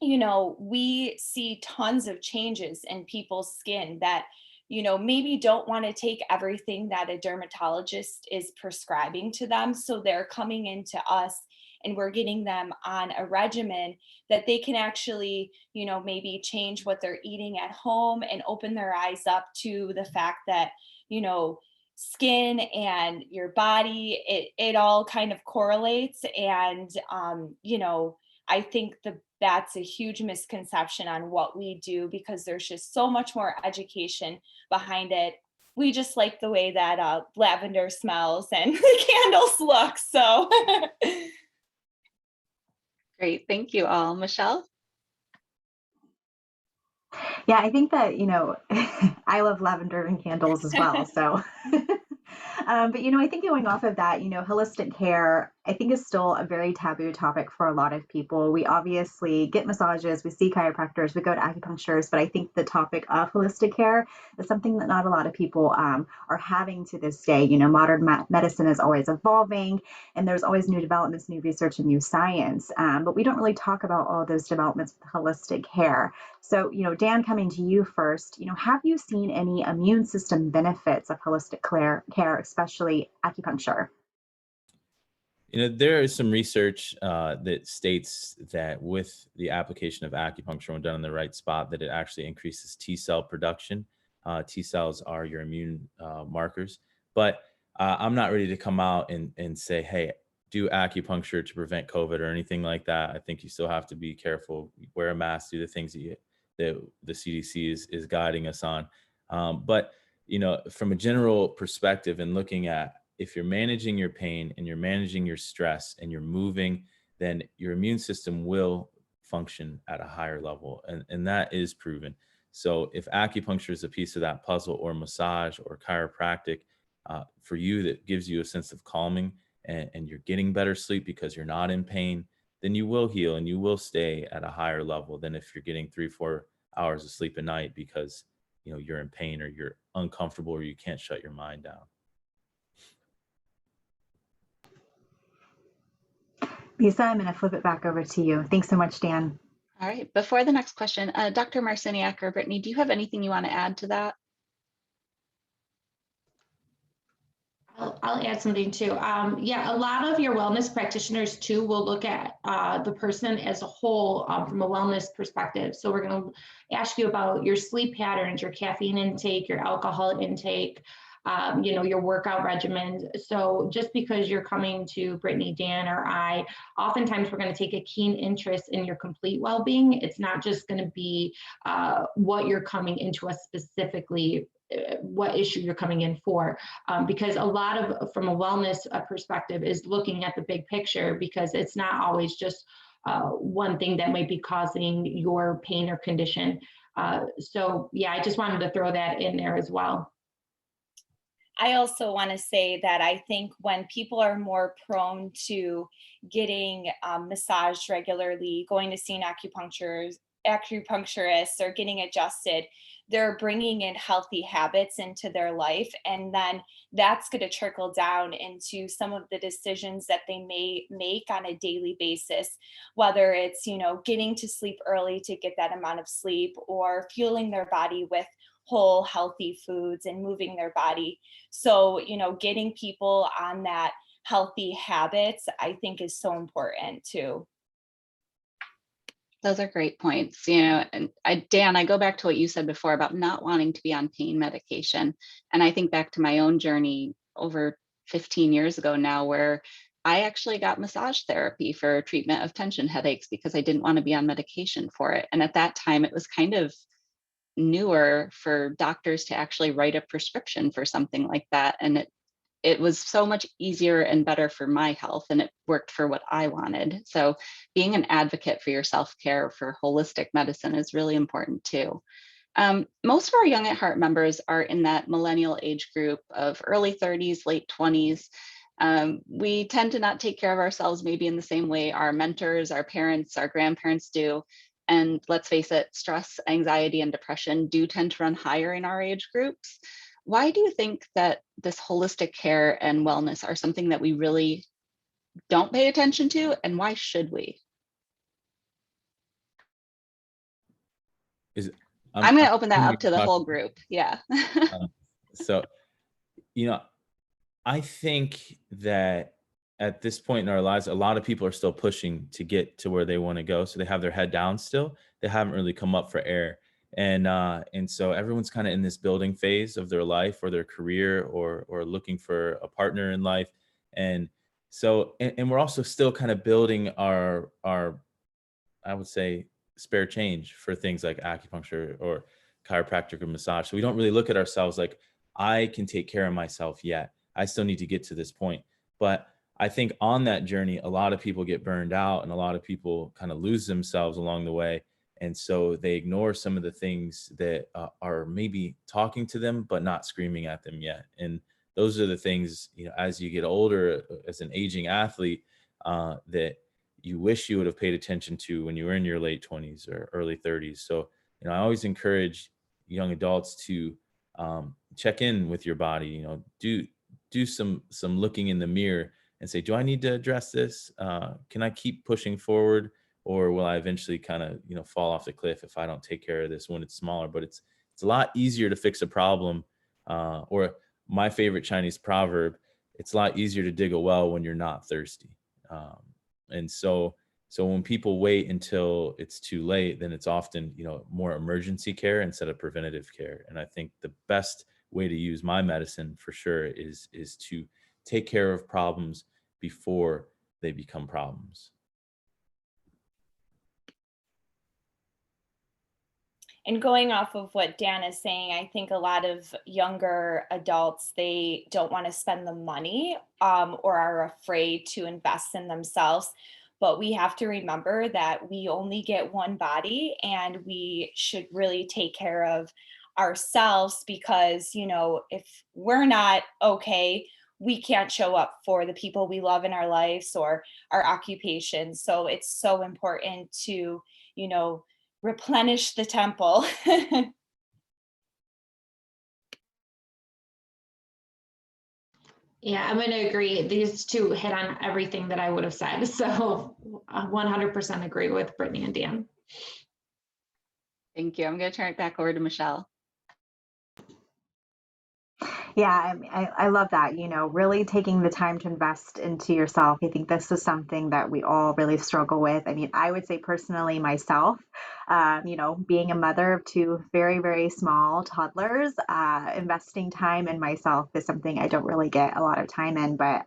you know, we see tons of changes in people's skin that, you know, maybe don't want to take everything that a dermatologist is prescribing to them. So they're coming into us and we're getting them on a regimen that they can actually, you know, maybe change what they're eating at home and open their eyes up to the fact that, you know, skin and your body, it all kind of correlates. And you know, I think that's a huge misconception on what we do, because there's just so much more education behind it. We just like the way that lavender smells and the candles look. So Great, thank you all. Michelle? Yeah, I think that, you know, I love lavender and candles as well. So, but, you know, I think going off of that, you know, holistic care, I think is still a very taboo topic for a lot of people. We obviously get massages, we see chiropractors, we go to acupuncturists, but I think the topic of holistic care is something that not a lot of people are having to this day. You know, modern medicine is always evolving, and there's always new developments, new research, and new science. But we don't really talk about all those developments with holistic care. So, you know, Dan, coming to you first, you know, have you seen any immune system benefits of holistic care, especially acupuncture? You know, there is some research that states that with the application of acupuncture, when done in the right spot, that it actually increases T cell production. T cells are your immune markers. But I'm not ready to come out and say, hey, do acupuncture to prevent COVID or anything like that. I think you still have to be careful, wear a mask, do the things that the CDC is guiding us on. But, you know, from a general perspective and looking at, if you're managing your pain and you're managing your stress and you're moving, then your immune system will function at a higher level. And that is proven. So if acupuncture is a piece of that puzzle, or massage or chiropractic for you, that gives you a sense of calming, and you're getting better sleep because you're not in pain, then you will heal and you will stay at a higher level than if you're getting 3-4 hours of sleep a night because, you know, you're in pain or you're uncomfortable or you can't shut your mind down. Lisa, I'm going to flip it back over to you. Thanks so much, Dan. All right, before the next question, Dr. Marciniak or Brittany, do you have anything you want to add to that? I'll add something too. Yeah, a lot of your wellness practitioners too will look at the person as a whole from a wellness perspective. So we're going to ask you about your sleep patterns, your caffeine intake, your alcohol intake, you know, your workout regimen. So just because you're coming to Brittany, Dan, or I, oftentimes we're going to take a keen interest in your complete well-being. It's not just going to be what you're coming into us specifically, what issue you're coming in for, because a lot of, from a wellness perspective, is looking at the big picture, because it's not always just one thing that might be causing your pain or condition. So yeah, I just wanted to throw that in there as well. I also want to say that I think when people are more prone to getting massaged regularly, going to see an acupuncturist, or getting adjusted, they're bringing in healthy habits into their life. And then that's going to trickle down into some of the decisions that they may make on a daily basis, whether it's, you know, getting to sleep early to get that amount of sleep, or fueling their body with whole healthy foods and moving their body. So, you know, getting people on that healthy habits, I think, is so important too. Those are great points, you know, and Dan, I go back to what you said before about not wanting to be on pain medication. And I think back to my own journey over 15 years ago now, where I actually got massage therapy for treatment of tension headaches because I didn't want to be on medication for it. And at that time, it was kind of newer for doctors to actually write a prescription for something like that. And it was so much easier and better for my health, and it worked for what I wanted. So being an advocate for your self-care, for holistic medicine, is really important too. Most of our Young at Heart members are in that millennial age group of early 30s, late 20s. We tend to not take care of ourselves maybe in the same way our mentors, our parents, our grandparents do. And let's face it, stress, anxiety, and depression do tend to run higher in our age groups. Why do you think that this holistic care and wellness are something that we really don't pay attention to, and why should we? I'm going to open that up to the whole group. Yeah. So, I think that at this point in our lives, a lot of people are still pushing to get to where they want to go. So they have their head down still. They haven't really come up for air. And so everyone's kind of in this building phase of their life or their career or looking for a partner in life. And so, and we're also still kind of building our, I would say, spare change for things like acupuncture or chiropractic or massage. So we don't really look at ourselves like, I can take care of myself yet. I still need to get to this point. But I think on that journey, a lot of people get burned out and a lot of people kind of lose themselves along the way. And so they ignore some of the things that are maybe talking to them, but not screaming at them yet. And those are the things, as you get older, as an aging athlete, that you wish you would have paid attention to when you were in your late 20s or early 30s. So, I always encourage young adults to check in with your body, do some looking in the mirror and say, do I need to address this? Can I keep pushing forward? Or will I eventually kind of, fall off the cliff if I don't take care of this when it's smaller? But it's a lot easier to fix a problem. Or my favorite Chinese proverb, it's a lot easier to dig a well when you're not thirsty. And so when people wait until it's too late, then it's often, more emergency care instead of preventative care. And I think the best way to use my medicine for sure is to take care of problems before they become problems. And going off of what Dan is saying, I think a lot of younger adults, they don't want to spend the money or are afraid to invest in themselves. But we have to remember that we only get one body and we should really take care of ourselves because, if we're not okay, we can't show up for the people we love in our lives or our occupations. So it's so important to, replenish the temple. Yeah, I'm going to agree. These two hit on everything that I would have said. So I 100% agree with Brittany and Dan. Thank you. I'm going to turn it back over to Michelle. Yeah, I love that, really taking the time to invest into yourself. I think this is something that we all really struggle with. I mean, I would say personally myself, being a mother of two very, very small toddlers, investing time in myself is something I don't really get a lot of time in, but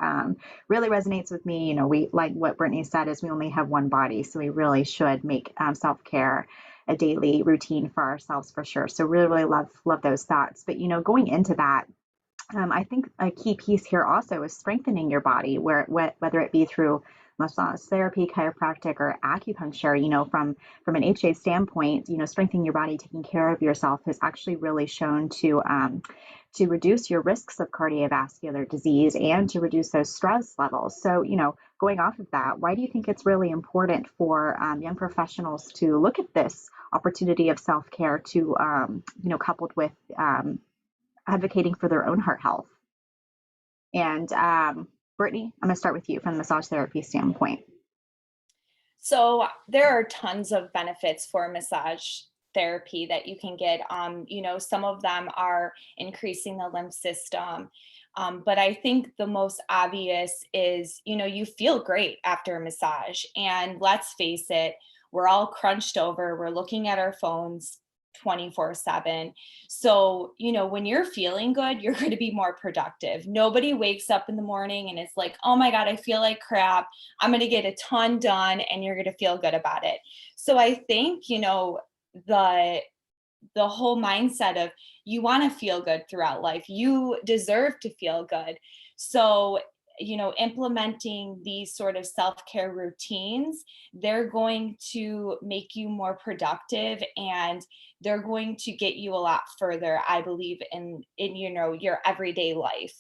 really resonates with me. We, like what Brittany said, is we only have one body, so we really should make self-care a daily routine for ourselves for sure. So really, really love those thoughts. But, going into that, I think a key piece here also is strengthening your body, whether it be through massage therapy, chiropractic, or acupuncture. From an HA standpoint, strengthening your body, taking care of yourself has actually really shown to reduce your risks of cardiovascular disease and to reduce those stress levels. So, going off of that, why do you think it's really important for young professionals to look at this opportunity of self-care to, coupled with advocating for their own heart health? And Brittany, I'm going to start with you from the massage therapy standpoint. So there are tons of benefits for massage therapy that you can get. Some of them are increasing the lymph system. But I think the most obvious is, you feel great after a massage. And let's face it, we're all crunched over. We're looking at our phones 24/7. So, when you're feeling good, you're going to be more productive. Nobody wakes up in the morning and is like, oh my God, I feel like crap. I'm going to get a ton done, and you're going to feel good about it. So I think, the whole mindset of you want to feel good throughout life. You deserve to feel good. So, implementing these sort of self-care routines, they're going to make you more productive, and they're going to get you a lot further, I believe, in your everyday life.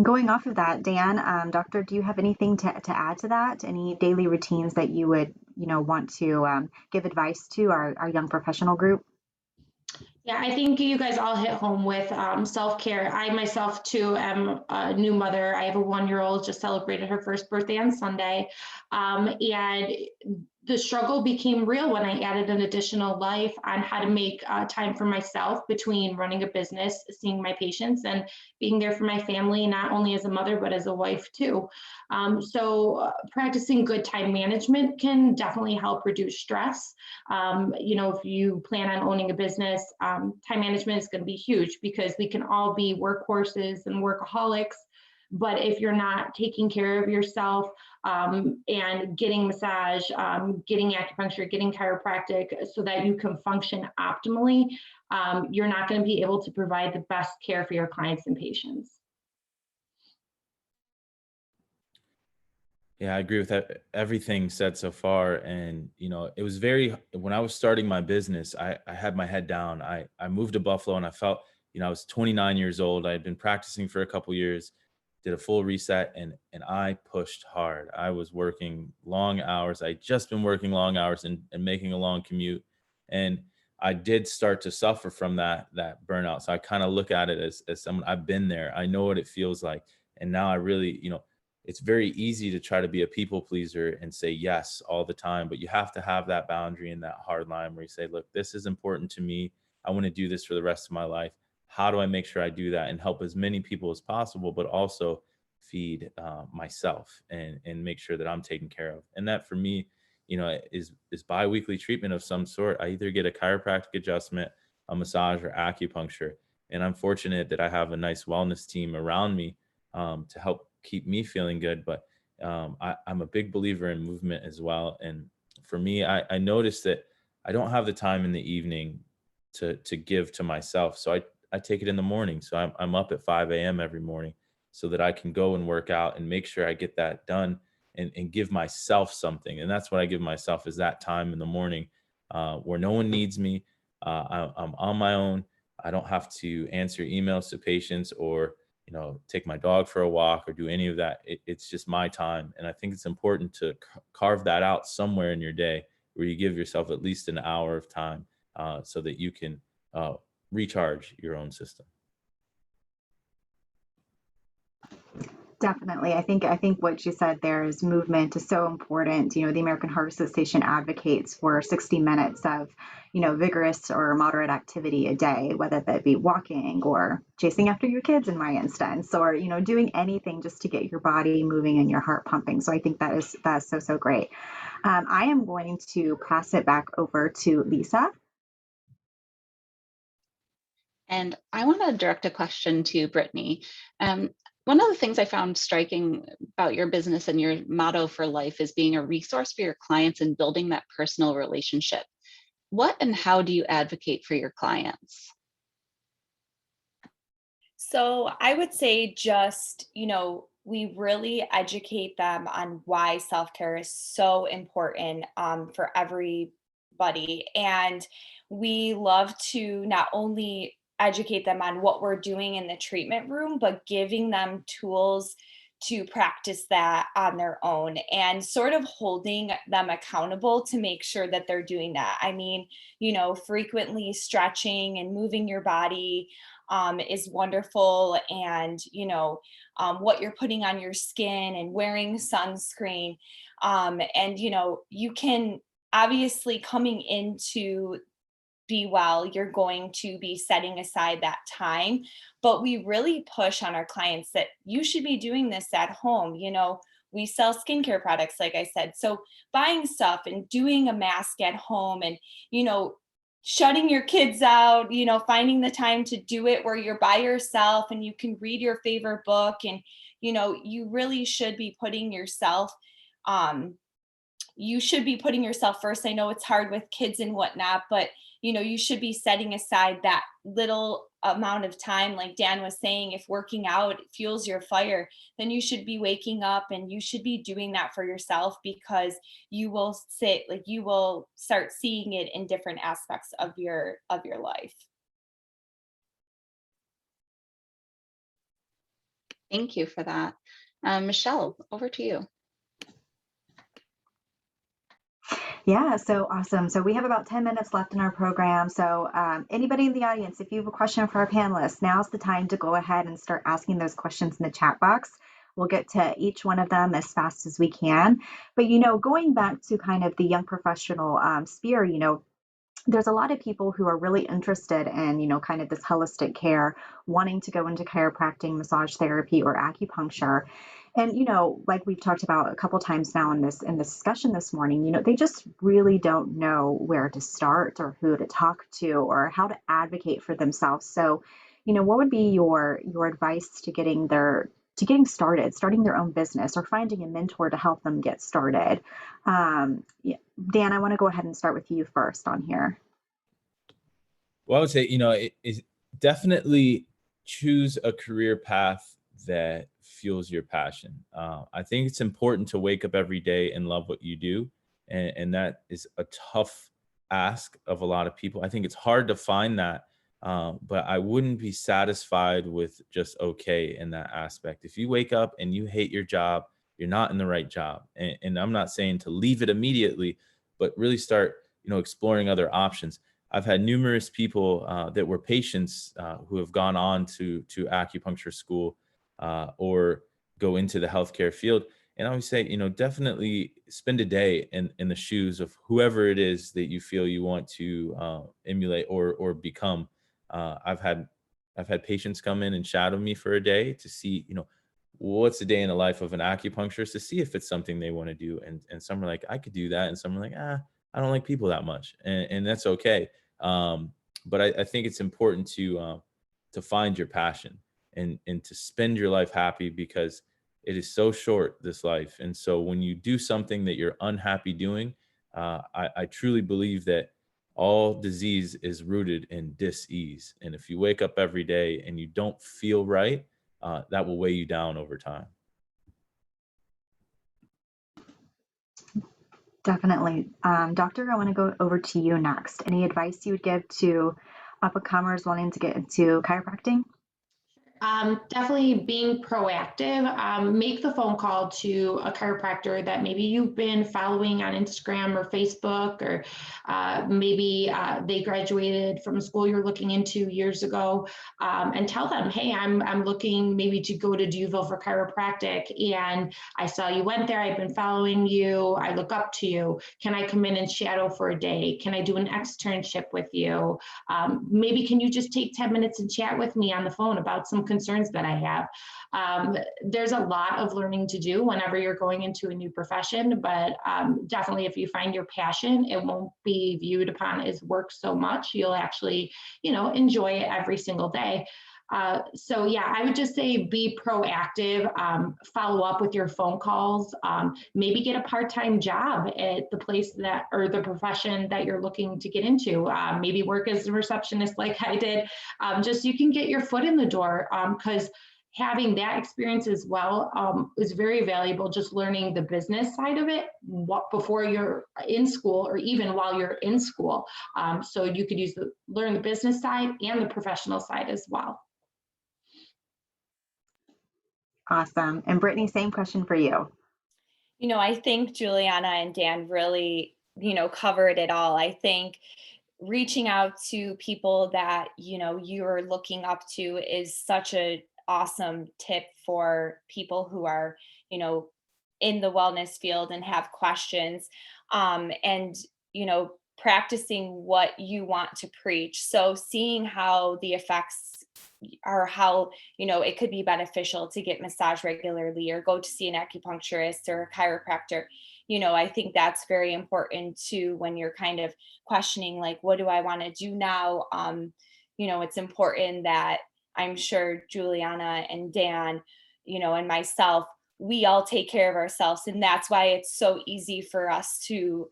Going off of that, Dan, Doctor, do you have anything to add to that? Any daily routines that you would, want to give advice to our young professional group? Yeah, I think you guys all hit home with self-care. I myself too am a new mother. I have a 1-year-old, just celebrated her first birthday on Sunday. And the struggle became real when I added an additional life on how to make time for myself between running a business, seeing my patients, and being there for my family, not only as a mother, but as a wife too. So practicing good time management can definitely help reduce stress. If you plan on owning a business, time management is going to be huge, because we can all be workhorses and workaholics. But if you're not taking care of yourself and getting massage, getting acupuncture, getting chiropractic so that you can function optimally, you're not going to be able to provide the best care for your clients and patients. Yeah, I agree with everything said so far. And, it was when I was starting my business, I had my head down. I moved to Buffalo, and I felt, I was 29 years old. I had been practicing for a couple years, did a full reset, and I pushed hard. I was working long hours. I just been working long hours and making a long commute. And I did start to suffer from that burnout. So I kind of look at it as someone, I've been there. I know what it feels like. And now I really, it's very easy to try to be a people pleaser and say yes all the time, but you have to have that boundary and that hard line where you say, look, this is important to me. I want to do this for the rest of my life. How do I make sure I do that and help as many people as possible, but also feed myself and make sure that I'm taken care of? And that for me, is biweekly treatment of some sort. I either get a chiropractic adjustment, a massage, or acupuncture. And I'm fortunate that I have a nice wellness team around me to help keep me feeling good. But I'm a big believer in movement as well. And for me, I noticed that I don't have the time in the evening to give to myself. So I take it in the morning. So I'm up at 5 a.m. every morning so that I can go and work out and make sure I get that done and give myself something. And that's what I give myself, is that time in the morning where no one needs me. I'm on my own. I don't have to answer emails to patients or take my dog for a walk or do any of that. It's just my time. And I think it's important to carve that out somewhere in your day where you give yourself at least an hour of time so that you can recharge your own system. Definitely. I think what you said there is movement is so important. The American Heart Association advocates for 60 minutes of, vigorous or moderate activity a day, whether that be walking or chasing after your kids in my instance, or, doing anything just to get your body moving and your heart pumping. So I think that's so great. I am going to pass it back over to Lisa. And I want to direct a question to Brittany. One of the things I found striking about your business and your motto for life is being a resource for your clients and building that personal relationship. What and how do you advocate for your clients? So I would say just, we really educate them on why self-care is so important for everybody. And we love to not only educate them on what we're doing in the treatment room, but giving them tools to practice that on their own and sort of holding them accountable to make sure that they're doing that. I mean, frequently stretching and moving your body is wonderful. And, what you're putting on your skin and wearing sunscreen. And, you can obviously, coming into Be Well, you're going to be setting aside that time, but we really push on our clients that you should be doing this at home. we sell skincare products, like I said. So buying stuff and doing a mask at home and, shutting your kids out, finding the time to do it where you're by yourself and you can read your favorite book. And, you really should be putting yourself, first. I know it's hard with kids and whatnot, but you should be setting aside that little amount of time. Like Dan was saying, if working out fuels your fire, then you should be waking up and you should be doing that for yourself, because you will start seeing it in different aspects of your life. Thank you for that. Michelle, over to you. Yeah, so awesome. So we have about 10 minutes left in our program. So anybody in the audience, if you have a question for our panelists, now's the time to go ahead and start asking those questions in the chat box. We'll get to each one of them as fast as we can. But, going back to kind of the young professional sphere, there's a lot of people who are really interested in, kind of this holistic care, wanting to go into chiropractic, massage therapy, or acupuncture. And, like we've talked about a couple times now in this discussion this morning, they just really don't know where to start or who to talk to or how to advocate for themselves. So, what would be your advice to getting started, starting their own business, or finding a mentor to help them get started? Yeah. Dan, I want to go ahead and start with you first on here. Well, I would say, it definitely choose a career path that fuels your passion. I think it's important to wake up every day and love what you do. And that is a tough ask of a lot of people. I think it's hard to find that, but I wouldn't be satisfied with just okay in that aspect. If you wake up and you hate your job, you're not in the right job. And I'm not saying to leave it immediately, but really start, exploring other options. I've had numerous people that were patients who have gone on to acupuncture school or go into the healthcare field. And I always say, definitely spend a day in the shoes of whoever it is that you feel you want to emulate or become. I've had patients come in and shadow me for a day to see, what's the day in the life of an acupuncturist, to see if it's something they want to do. And some are like, I could do that. And some are like, I don't like people that much. And that's okay. But I think it's important to find your passion and to spend your life happy, because it is so short, this life. And so when you do something that you're unhappy doing, I truly believe that all disease is rooted in dis-ease. And if you wake up every day and you don't feel right, that will weigh you down over time. Definitely. Doctor, I want to go over to you next. Any advice you would give to up-and-comers wanting to get into chiropractic? Definitely being proactive. Make the phone call to a chiropractor that maybe you've been following on Instagram or Facebook, or maybe they graduated from school you're looking into years ago, and tell them, hey, I'm looking maybe to go to Duville for chiropractic, and I saw you went there. I've been following you. I look up to you. Can I come in and shadow for a day? Can I do an externship with you? Maybe can you just take 10 minutes and chat with me on the phone about some concerns that I have. There's a lot of learning to do whenever you're going into a new profession, but definitely if you find your passion, it won't be viewed upon as work so much. You'll actually, enjoy it every single day. So yeah, I would just say be proactive, follow up with your phone calls, maybe get a part-time job at the place or the profession that you're looking to get into, maybe work as a receptionist like I did, just so you can get your foot in the door, because having that experience as well is very valuable, just learning the business side of it before you're in school or even while you're in school. So you could learn the business side and the professional side as well. Awesome. And Brittany, same question for you. I think Juliana and Dan really, covered it all. I think reaching out to people that, you're looking up to is such an awesome tip for people who are, in the wellness field and have questions, and, practicing what you want to preach. So seeing how the effects or how, it could be beneficial to get massage regularly or go to see an acupuncturist or a chiropractor. I think that's very important too when you're kind of questioning, like, what do I want to do now? It's important that I'm sure Juliana and Dan, and myself, we all take care of ourselves. And that's why it's so easy for us to,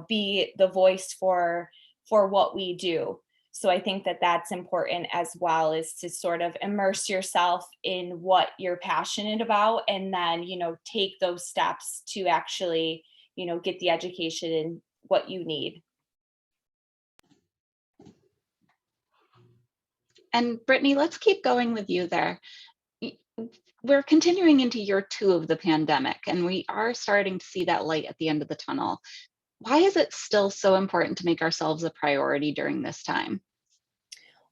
be the voice for what we do. So I think that that's important as well, is to sort of immerse yourself in what you're passionate about, and then, take those steps to actually, get the education in what you need. And Brittany, let's keep going with you there. We're continuing into year 2 of the pandemic, and we are starting to see that light at the end of the tunnel. Why is it still so important to make ourselves a priority during this time?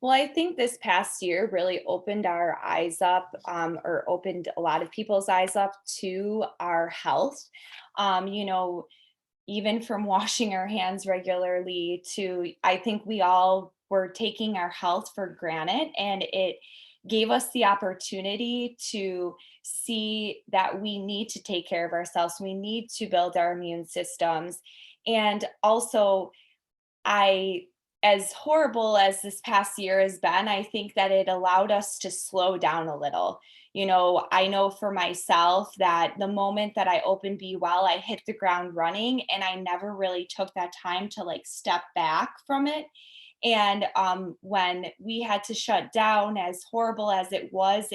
Well, I think this past year really opened our eyes up, or opened a lot of people's eyes up to our health. Even from washing our hands regularly to, I think we all were taking our health for granted, and it gave us the opportunity to see that we need to take care of ourselves. We need to build our immune systems. And also, I, as horrible as this past year has been, I think that it allowed us to slow down a little. I know for myself that the moment that I opened Be Well, I hit the ground running, and I never really took that time to like step back from it. And when we had to shut down, as horrible as it was,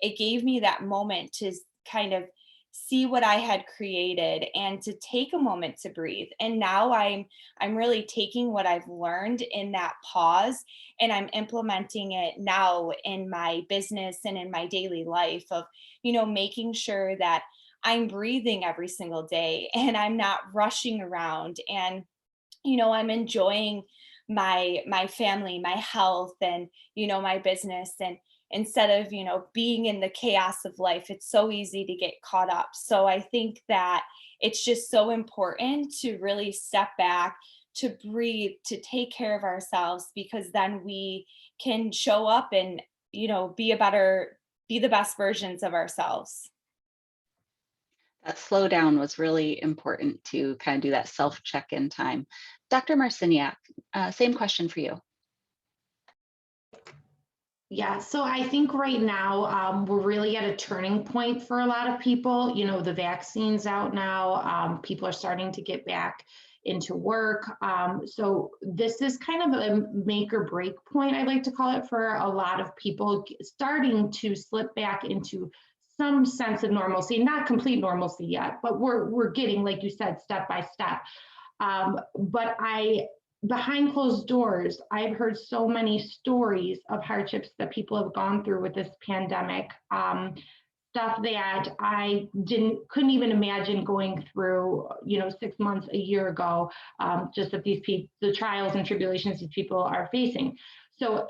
it gave me that moment to kind of see what I had created and to take a moment to breathe. And now I'm really taking what I've learned in that pause, and I'm implementing it now in my business and in my daily life of, making sure that I'm breathing every single day and I'm not rushing around, and I'm enjoying my family, my health, and my business. And instead of being in the chaos of life, it's so easy to get caught up. So I think that it's just so important to really step back, to breathe, to take care of ourselves, because then we can show up and be the best versions of ourselves. That slowdown was really important to kind of do that self check-in time. Dr. Marciniak, same question for you. Yeah, so I think right now we're really at a turning point for a lot of people. The vaccine's out now. People are starting to get back into work. So this is kind of a make or break point, I like to call it, for a lot of people starting to slip back into some sense of normalcy, not complete normalcy yet, but we're getting, like you said, step by step. But behind closed doors, I've heard so many stories of hardships that people have gone through with this pandemic. Stuff that I couldn't even imagine going through, 6 months, a year ago, just that the trials and tribulations these people are facing. So,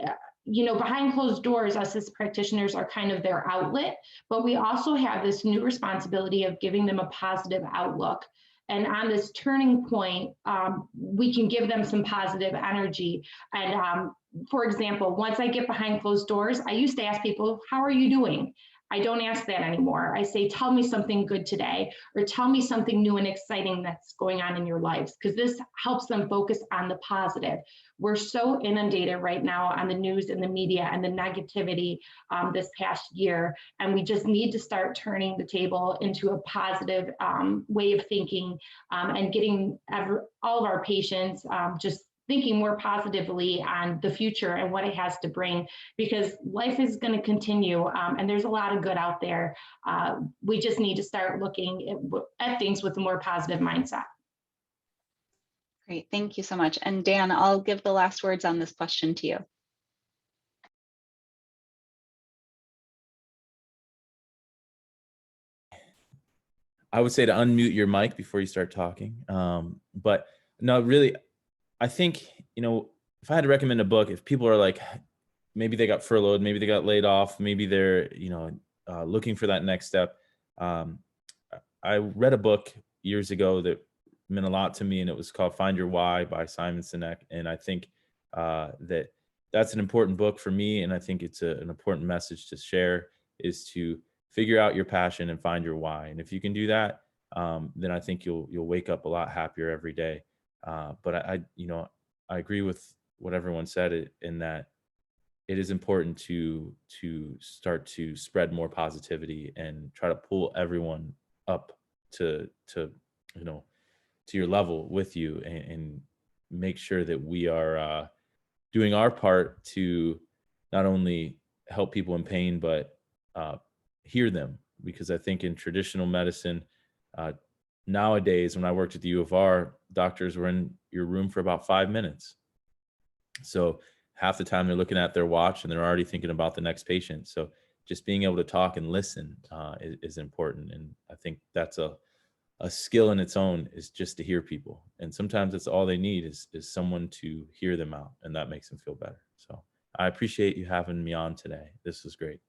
behind closed doors, us as practitioners are kind of their outlet, but we also have this new responsibility of giving them a positive outlook. And on this turning point, we can give them some positive energy. And for example, once I get behind closed doors, I used to ask people, how are you doing? I don't ask that anymore. I say, tell me something good today, or tell me something new and exciting that's going on in your lives, because this helps them focus on the positive. We're so inundated right now on the news and the media and the negativity this past year, and we just need to start turning the table into a positive way of thinking, and getting all of our patients just thinking more positively on the future and what it has to bring, because life is going to continue, and there's a lot of good out there. We just need to start looking at things with a more positive mindset. Great, thank you so much. And Dan, I'll give the last words on this question to you. I would say to unmute your mic before you start talking. But no, really, I think, if I had to recommend a book, if people are like, maybe they got furloughed, maybe they got laid off, maybe they're, looking for that next step. I read a book years ago that meant a lot to me, and it was called Find Your Why by Simon Sinek. And I think that that's an important book for me. And I think it's an important message to share, is to figure out your passion and find your why. And if you can do that, then I think you'll wake up a lot happier every day. But I agree with what everyone said, in that it is important to start to spread more positivity and try to pull everyone up to your level with you, and make sure that we are doing our part to not only help people in pain, but hear them. Because I think in traditional medicine, nowadays, when I worked at the U of R, doctors were in your room for about 5 minutes. So half the time they're looking at their watch and they're already thinking about the next patient. So just being able to talk and listen is important. And I think that's a skill in its own, is just to hear people. And sometimes that's all they need is someone to hear them out, and that makes them feel better. So I appreciate you having me on today. This was great.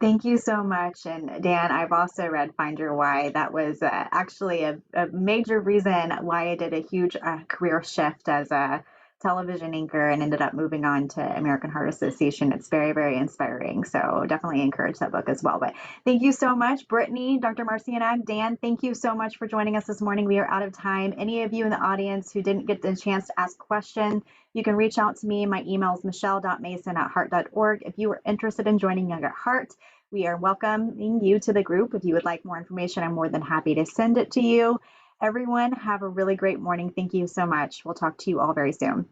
Thank you so much. And Dan, I've also read Find Your Why. That was actually a major reason why I did a huge career shift as a television anchor and ended up moving on to American Heart Association. It's very, very inspiring. So definitely encourage that book as well. But thank you so much, Brittany, Dr. Marcianag, Dan, thank you so much for joining us this morning. We are out of time. Any of you in the audience who didn't get the chance to ask a question, you can reach out to me. My email is michelle.mason@heart.org. If you are interested in joining Young at Heart, we are welcoming you to the group. If you would like more information, I'm more than happy to send it to you. Everyone, have a really great morning. Thank you so much. We'll talk to you all very soon.